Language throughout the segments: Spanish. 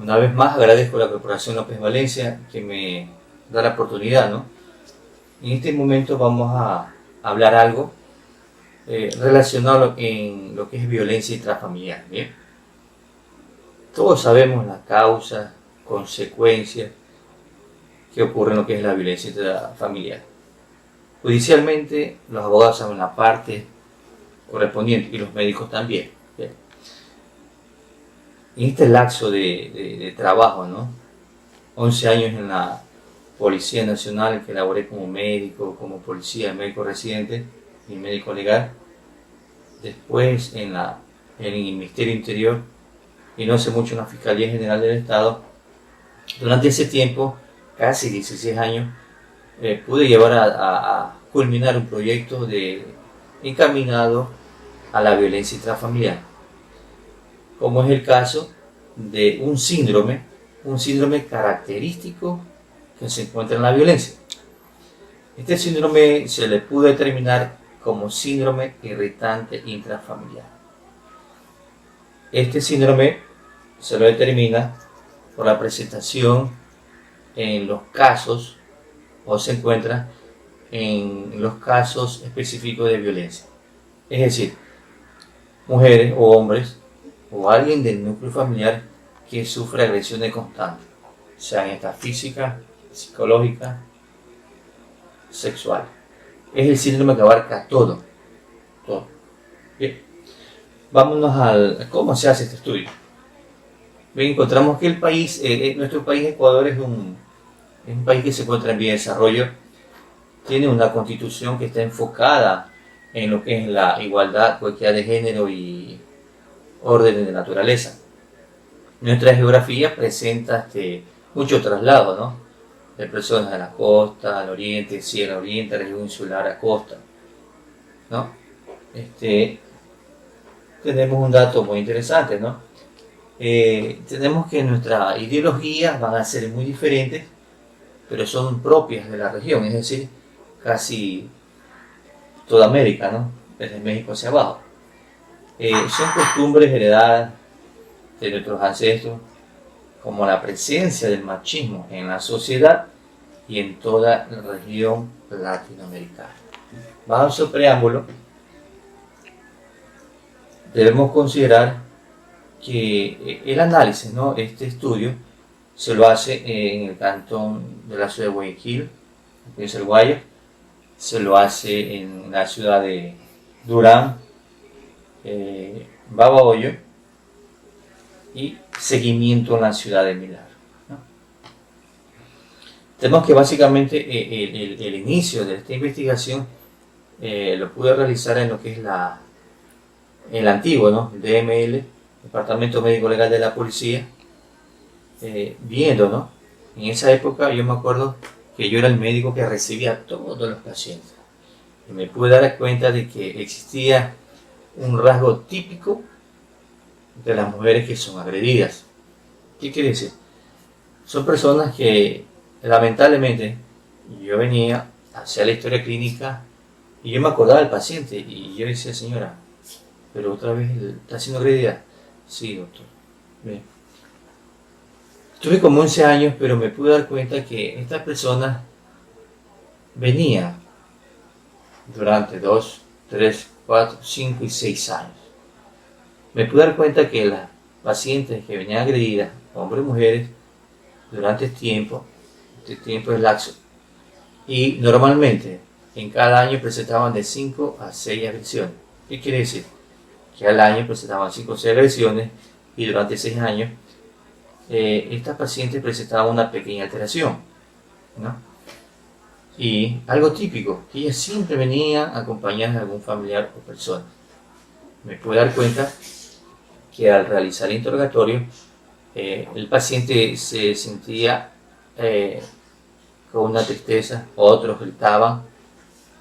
Una vez más agradezco a la Corporación López Valencia que me da la oportunidad, ¿no? En este momento vamos a hablar algo relacionado en lo que es violencia intrafamiliar, ¿bien? Todos sabemos las causas, consecuencias que ocurren en lo que es la violencia intrafamiliar. Judicialmente, los abogados saben la parte correspondiente y los médicos también. ¿Bien? En este lapso de trabajo, ¿no? 11 años en la Policía Nacional, que laboré como médico, como policía, médico residente y médico legal. Después en el Ministerio Interior y no hace mucho en la Fiscalía General del Estado. Durante ese tiempo, casi 16 años, pude llevar a culminar un proyecto encaminado a la violencia intrafamiliar, como es el caso de un síndrome característico que se encuentra en la violencia. Este síndrome se le pudo determinar como síndrome irritante intrafamiliar. Este síndrome se lo determina por la presentación en los casos, o se encuentra en los casos específicos de violencia. Es decir, mujeres o hombres o alguien del núcleo familiar que sufre agresiones constantes, sean estas físicas, psicológicas, sexuales. Es el síndrome que abarca todo. Bien. Vámonos al cómo se hace este estudio. Bien, encontramos que nuestro país, Ecuador, es un país que se encuentra en vía de desarrollo. Tiene una constitución que está enfocada en lo que es la igualdad, equidad de género y orden de naturaleza. Nuestra geografía presenta mucho traslado, ¿no? De personas de la costa, al oriente, sierra oriente, región insular, a costa, ¿no? Tenemos un dato muy interesante, ¿no? Tenemos que nuestras ideologías van a ser muy diferentes, pero son propias de la región, es decir, casi toda América, ¿no? Desde México hacia abajo. Son costumbres heredadas de nuestros ancestros, como la presencia del machismo en la sociedad y en toda la región latinoamericana. Bajo su preámbulo, debemos considerar que el análisis, ¿no? Este estudio se lo hace en el cantón de la ciudad de Guayaquil, que es el Guaya, se lo hace en la ciudad de Durán, Babahoyo, y seguimiento en la ciudad de Milagro, ¿no? Tenemos que básicamente el inicio de esta investigación lo pude realizar en lo que es el antiguo, ¿no? El DML, Departamento Médico Legal de la Policía, viendo, ¿no? En esa época yo me acuerdo que yo era el médico que recibía a todos los pacientes y me pude dar cuenta de que existía un rasgo típico de las mujeres que son agredidas. ¿Qué quiere decir? Son personas que lamentablemente yo venía hacia la historia clínica y yo me acordaba del paciente y yo decía, señora, pero otra vez está siendo agredida. Sí, doctor. Bien. Tuve como 11 años, pero me pude dar cuenta que estas personas venían durante 2, 3, 4, 5 y 6 años. Me pude dar cuenta que las pacientes que venían agredidas, hombres y mujeres, durante este tiempo es laxo, y normalmente en cada año presentaban de 5 a 6 agresiones. ¿Qué quiere decir? Que al año presentaban 5 o 6 agresiones y durante 6 años estas pacientes presentaban una pequeña alteración, ¿no? Y algo típico, que ellas siempre venían acompañadas de algún familiar o persona. Me pude dar cuenta que al realizar el interrogatorio el paciente se sentía con una tristeza, otros gritaban,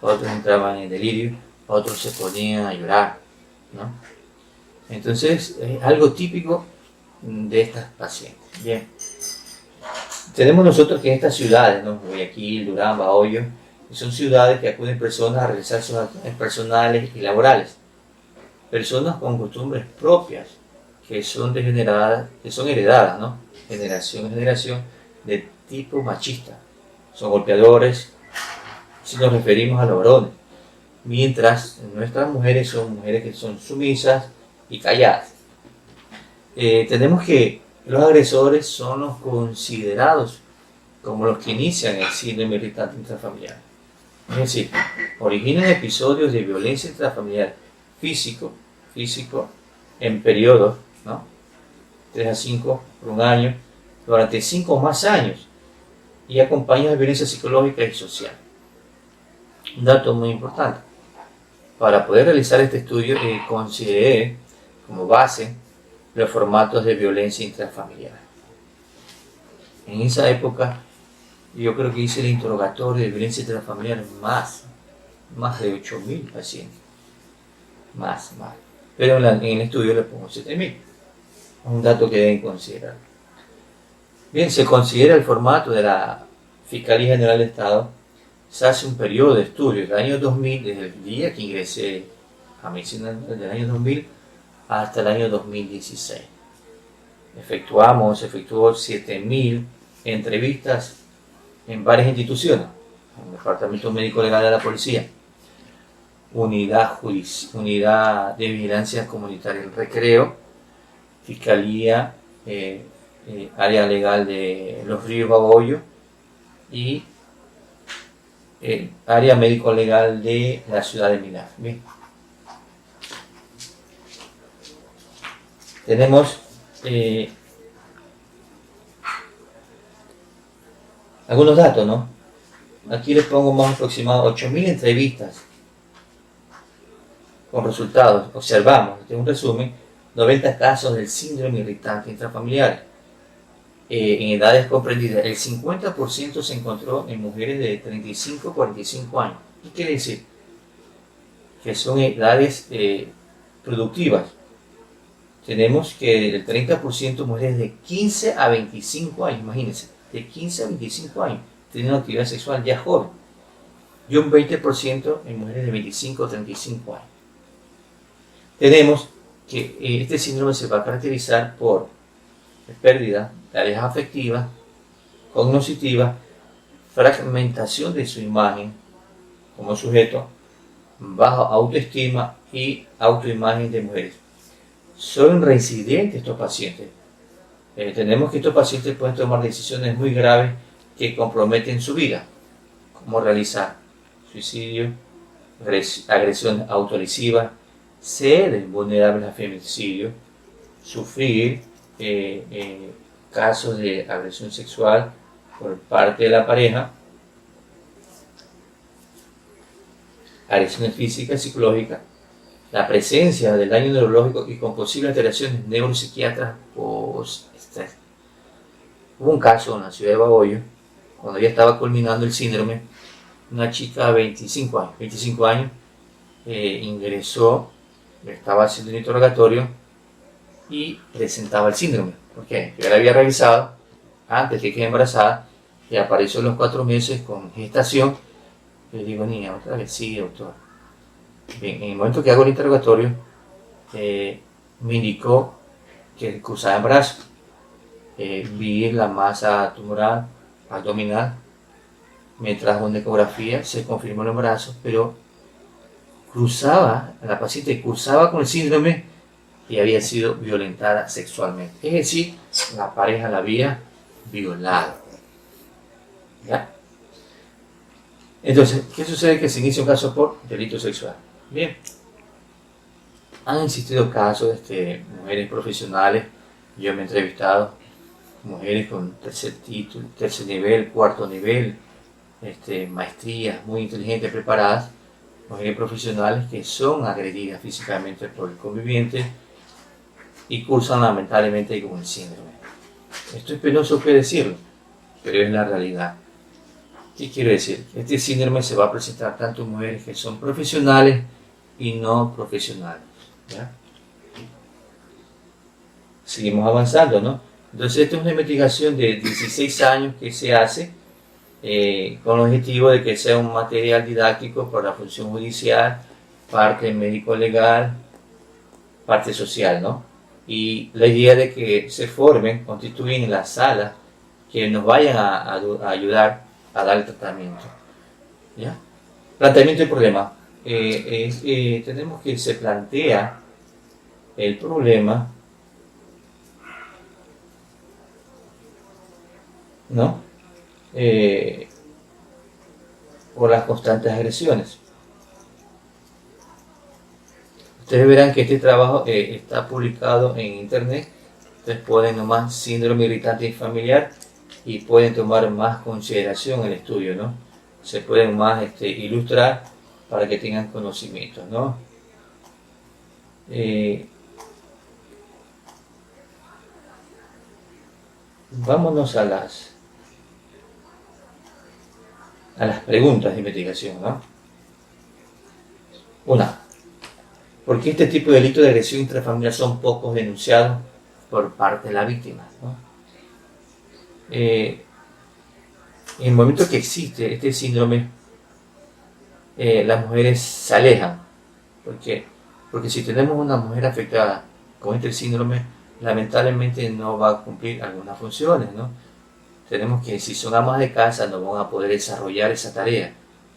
otros entraban en delirio, otros se ponían a llorar, ¿no? Entonces es algo típico de estas pacientes. Bien, tenemos nosotros que en estas ciudades, ¿no? Guayaquil, Durán, Bahoyo, son ciudades que acuden personas a realizar sus actividades personales y laborales, personas con costumbres propias que son degeneradas, que son heredadas, ¿no? generación en generación, de tipo machista. Son golpeadores, si nos referimos a los varones. Mientras nuestras mujeres son mujeres que son sumisas y calladas. Tenemos que los agresores son los considerados como los que inician el síndrome irritante intrafamiliar. Es decir, originan episodios de violencia intrafamiliar físico en periodos, ¿no? 3 a 5 por un año, durante 5 o más años, y acompañan de violencia psicológica y social. Un dato muy importante. Para poder realizar este estudio, consideré como base los formatos de violencia intrafamiliar. En esa época, yo creo que hice el interrogatorio de violencia intrafamiliar más de 8.000 pacientes. Más. Pero en el estudio le pongo 7.000. Un dato que deben considerar. Bien, se considera el formato de la Fiscalía General del Estado. Se hace un periodo de estudio del año 2000, desde el día que ingresé a medicina del año 2000 hasta el año 2016. Efectuó 7.000 entrevistas en varias instituciones, en el Departamento Médico Legal de la Policía, Unidad de Vigilancia Comunitaria del Recreo, Fiscalía, Área Legal de Los Ríos Baboyo y Área Médico Legal de la Ciudad de Milán. Bien. Tenemos algunos datos, ¿no? Aquí les pongo más aproximado 8.000 entrevistas con resultados. Observamos, este es un resumen, 90 casos del síndrome irritante intrafamiliar. En edades comprendidas, el 50% se encontró en mujeres de 35 a 45 años. ¿Qué quiere decir? Que son edades productivas. Tenemos que el 30% mujeres de 15 a 25 años, imagínense, de 15 a 25 años, teniendo actividad sexual ya joven. Y un 20% en mujeres de 25 a 35 años. Tenemos que este síndrome se va a caracterizar por pérdida de áreas afectivas, cognitivas, fragmentación de su imagen como sujeto, baja autoestima y autoimagen de mujeres. Son reincidentes estos pacientes. Tenemos que estos pacientes pueden tomar decisiones muy graves que comprometen su vida, como realizar suicidio, agresión autolesiva, ser vulnerables a femicidio, sufrir casos de agresión sexual por parte de la pareja, agresiones físicas y psicológicas, la presencia del daño neurológico y con posibles alteraciones neuropsiquiátricas post-estrés. Hubo un caso en la ciudad de Baboyo, cuando ya estaba culminando el síndrome, una chica de 25 años, ingresó, estaba haciendo un interrogatorio y presentaba el síndrome. ¿Por qué? Yo la había revisado antes de que quede embarazada y apareció a los 4 meses con gestación. Le digo, niña, otra vez, sí, doctor. Bien, en el momento que hago el interrogatorio, me indicó que cursaba embarazo. Vi la masa tumoral abdominal, me trajo una ecografía, se confirmó el embarazo, pero la paciente cursaba con el síndrome y había sido violentada sexualmente. Es decir, la pareja la había violado. ¿Ya? Entonces, ¿qué sucede? Que se inicia un caso por delito sexual. Bien. Han existido casos de mujeres profesionales, yo me he entrevistado, mujeres con tercer título, tercer nivel, cuarto nivel, maestrías muy inteligentes, preparadas, mujeres profesionales que son agredidas físicamente por el conviviente y cursan lamentablemente con el síndrome. Esto es penoso que decirlo, pero es la realidad. ¿Qué quiero decir? Este síndrome se va a presentar tanto en mujeres que son profesionales y no profesionales. ¿Ya? Seguimos avanzando, ¿no? Entonces, esta es una investigación de 16 años que se hace con el objetivo de que sea un material didáctico para la función judicial, parte médico-legal, parte social, ¿no? y la idea de que se formen, constituyen las salas que nos vayan a ayudar a dar el tratamiento. ¿Ya? Planteamiento del problema. Tenemos que se plantea el problema, ¿no? Por las constantes agresiones. Ustedes verán que este trabajo está publicado en internet. Ustedes pueden nomás síndrome irritante familiar y pueden tomar más consideración el estudio, ¿no? Se pueden más ilustrar para que tengan conocimiento, ¿no? Vámonos a las preguntas de investigación, ¿no? Una, ¿por qué este tipo de delitos de agresión intrafamiliar son pocos denunciados por parte de la víctima, ¿no? En el momento que existe este síndrome, las mujeres se alejan. ¿Por qué? Porque si tenemos una mujer afectada con este síndrome, lamentablemente no va a cumplir algunas funciones, ¿no? Tenemos que, si son amas de casa, no van a poder desarrollar esa tarea,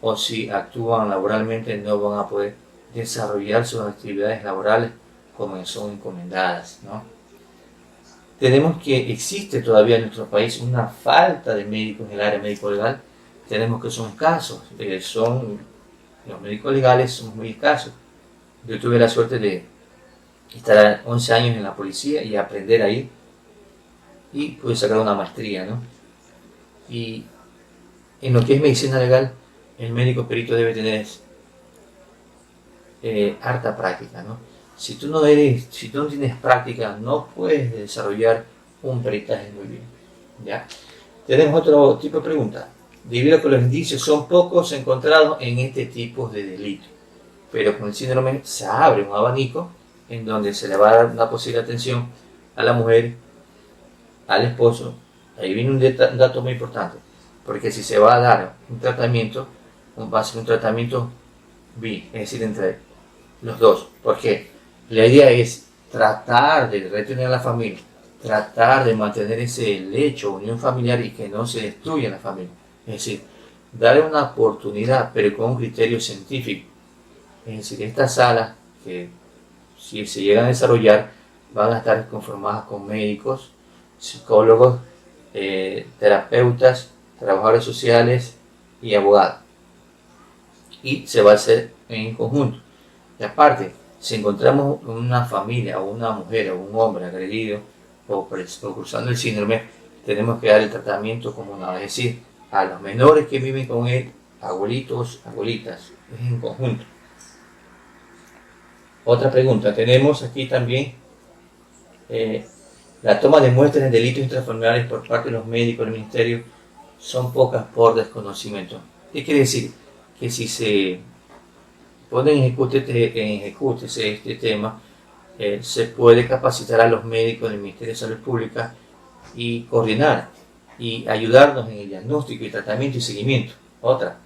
o si actúan laboralmente, no van a poder desarrollar sus actividades laborales como son encomendadas, ¿no? Tenemos que existe todavía en nuestro país una falta de médicos en el área médico-legal. Tenemos que son escasos, los médicos legales son muy escasos. Yo tuve la suerte de estar 11 años en la policía y aprender ahí, y pude sacar una maestría, ¿no? Y en lo que es medicina legal, el médico perito debe tener harta práctica, ¿no? Si tú no tienes práctica, no puedes desarrollar un peritaje muy bien, ¿ya? Tenemos otro tipo de pregunta. Debido a que los indicios son pocos encontrados en este tipo de delito, pero con el síndrome se abre un abanico en donde se le va a dar una posible atención a la mujer, al esposo. Ahí viene un dato muy importante, porque si se va a dar un tratamiento, va a ser un tratamiento bi, es decir, entre los dos. ¿Por qué? La idea es tratar de retener a la familia, tratar de mantener ese lecho, unión familiar, y que no se destruya la familia. Es decir, darle una oportunidad, pero con un criterio científico. Es decir, estas salas, que si se llegan a desarrollar, van a estar conformadas con médicos, psicólogos, terapeutas, trabajadores sociales y abogados. Y se va a hacer en conjunto. Y aparte, si encontramos una familia o una mujer o un hombre agredido o cursando el síndrome, tenemos que dar el tratamiento comunal, es decir, a los menores que viven con él, abuelitos, abuelitas, es en conjunto. Otra pregunta, tenemos aquí también la toma de muestras en delitos intrafamiliares por parte de los médicos del ministerio son pocas por desconocimiento. ¿Qué quiere decir? Que si se pone en ejecute este tema, se puede capacitar a los médicos del Ministerio de Salud Pública y coordinar y ayudarnos en el diagnóstico y tratamiento y seguimiento. Otra,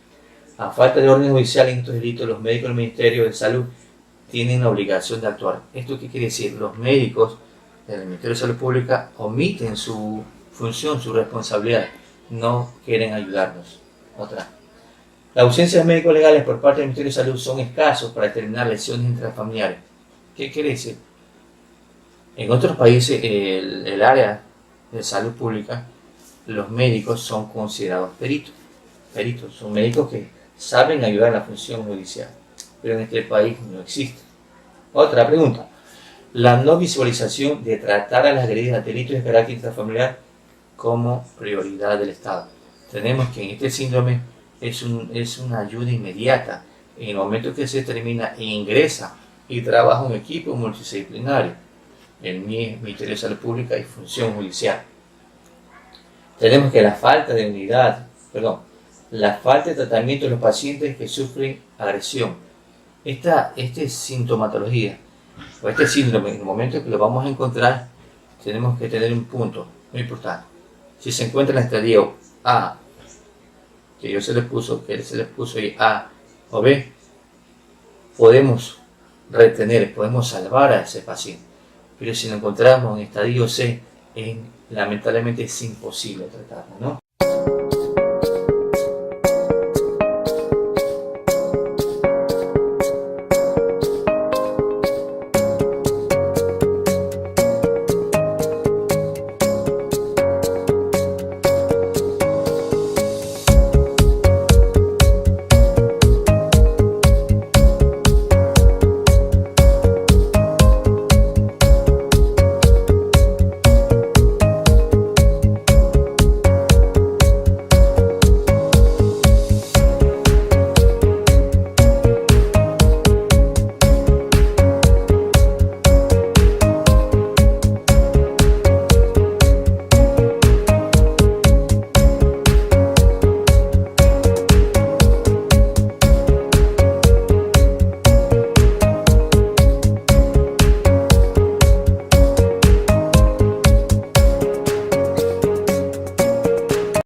a falta de orden judicial en estos delitos, los médicos del Ministerio de Salud tienen la obligación de actuar. ¿Esto qué quiere decir? Los médicos del Ministerio de Salud Pública omiten su función, su responsabilidad, no quieren ayudarnos. Otra, la ausencia de médicos legales por parte del Ministerio de Salud son escasos para determinar lesiones intrafamiliares. ¿Qué quiere decir? En otros países, el área de salud pública, los médicos son considerados peritos. Son médicos que saben ayudar en la función judicial, pero en este país no existe. Otra pregunta. La no visualización de tratar a las agredidas delitos de carácter intrafamiliar como prioridad del Estado. Tenemos que en este síndrome es una ayuda inmediata. En el momento que se termina e ingresa y trabaja un equipo multidisciplinario, el Ministerio de Salud Pública y Función Judicial. Tenemos que la falta de tratamiento de los pacientes que sufren agresión. Esta sintomatología o este síndrome, en el momento que lo vamos a encontrar, tenemos que tener un punto muy importante. Si se encuentra en el estadio A, que se le puso ahí A o B, podemos retener, podemos salvar a ese paciente. pero si lo encontramos en estadio C, lamentablemente es imposible tratarlo, ¿no?